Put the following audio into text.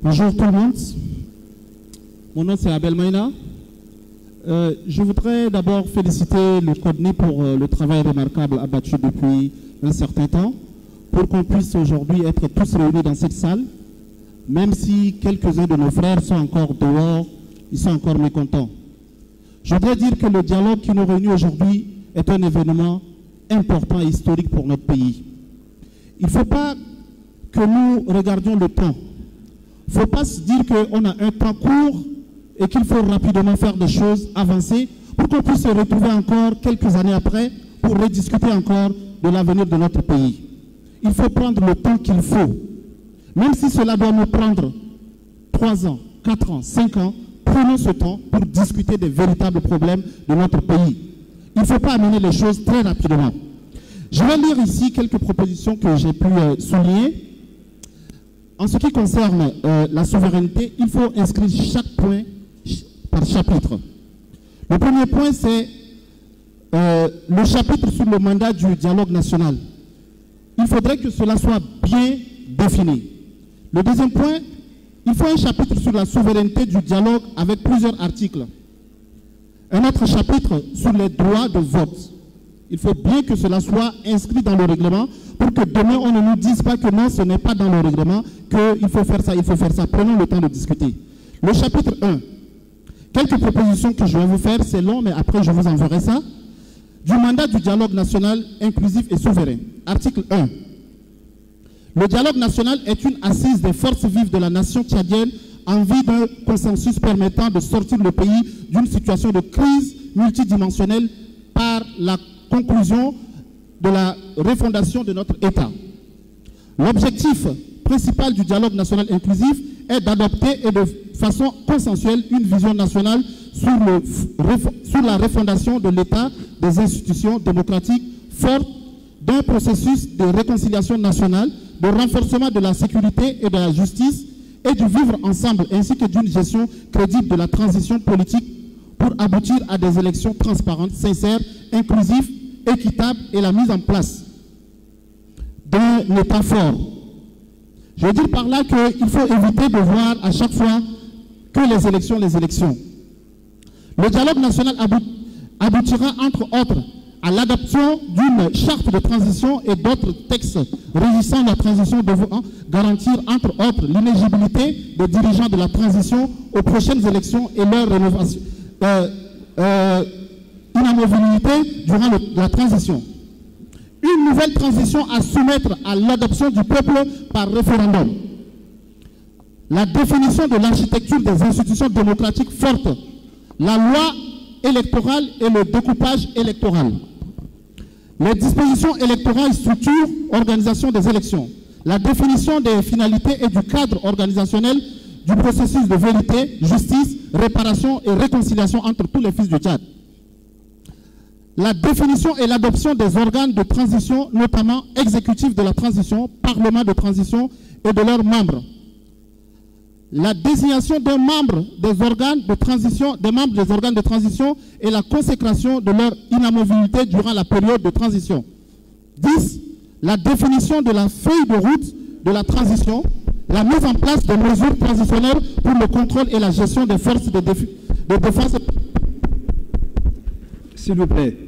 Bonjour tout le monde. Mon nom c'est Abel Maïna. Je voudrais d'abord féliciter le CODNI pour le travail remarquable abattu depuis un certain temps pour qu'on puisse aujourd'hui être tous réunis dans cette salle, même si quelques-uns de nos frères sont encore dehors, ils sont encore mécontents. Je voudrais dire que le dialogue qui nous réunit aujourd'hui est un événement important et historique pour notre pays. Il ne faut pas que nous regardions le temps. Il ne faut pas se dire qu'on a un temps court et qu'il faut rapidement faire des choses, avancer, pour qu'on puisse se retrouver encore quelques années après pour rediscuter encore de l'avenir de notre pays. Il faut prendre le temps qu'il faut. Même si cela doit nous prendre 3 ans, 4 ans, 5 ans, prenons ce temps pour discuter des véritables problèmes de notre pays. Il ne faut pas amener les choses très rapidement. Je vais lire ici quelques propositions que j'ai pu souligner. En ce qui concerne la souveraineté, il faut inscrire chaque point par chapitre. Le premier point, c'est le chapitre sur le mandat du dialogue national. Il faudrait que cela soit bien défini. Le deuxième point, il faut un chapitre sur la souveraineté du dialogue avec plusieurs articles. Un autre chapitre sur les droits de vote. Il faut bien que cela soit inscrit dans le règlement pour que demain on ne nous dise pas que non, ce n'est pas dans le règlement, qu'il faut faire ça, il faut faire ça. Prenons le temps de discuter. Le chapitre 1. Quelques propositions que je vais vous faire, c'est long, mais après je vous enverrai ça. Du mandat du dialogue national inclusif et souverain. Article 1. Le dialogue national est une assise des forces vives de la nation tchadienne en vue d'un consensus permettant de sortir le pays d'une situation de crise multidimensionnelle par la conclusion de la refondation de notre État. L'objectif principal du dialogue national inclusif est d'adopter et de façon consensuelle une vision nationale sur la refondation de l'État, des institutions démocratiques fortes, d'un processus de réconciliation nationale, de renforcement de la sécurité et de la justice et du vivre ensemble, ainsi que d'une gestion crédible de la transition politique pour aboutir à des élections transparentes, sincères, inclusives, équitables et la mise en place d'un État fort. Je veux dire par là qu'il faut éviter de voir à chaque fois que les élections. Le dialogue national aboutira entre autres à l'adoption d'une charte de transition et d'autres textes régissant la transition devant garantir entre autres l'inéligibilité des dirigeants de la transition aux prochaines élections et leur rénovation, inamovibilité durant la transition. Une nouvelle transition à soumettre à l'adoption du peuple par référendum. La définition de l'architecture des institutions démocratiques fortes, la loi électorale et le découpage électoral. Les dispositions électorales, structure, organisation des élections. La définition des finalités et du cadre organisationnel du processus de vérité, justice, réparation et réconciliation entre tous les fils du Tchad. La définition et l'adoption des organes de transition, notamment exécutifs de la transition, parlement de transition et de leurs membres. La désignation d'un membre des organes de transition, des membres des organes de transition et la consécration de leur inamovibilité durant la période de transition. 10. La définition de la feuille de route de la transition, la mise en place de mesures transitionnelles pour le contrôle et la gestion des forces de défense. S'il vous plaît.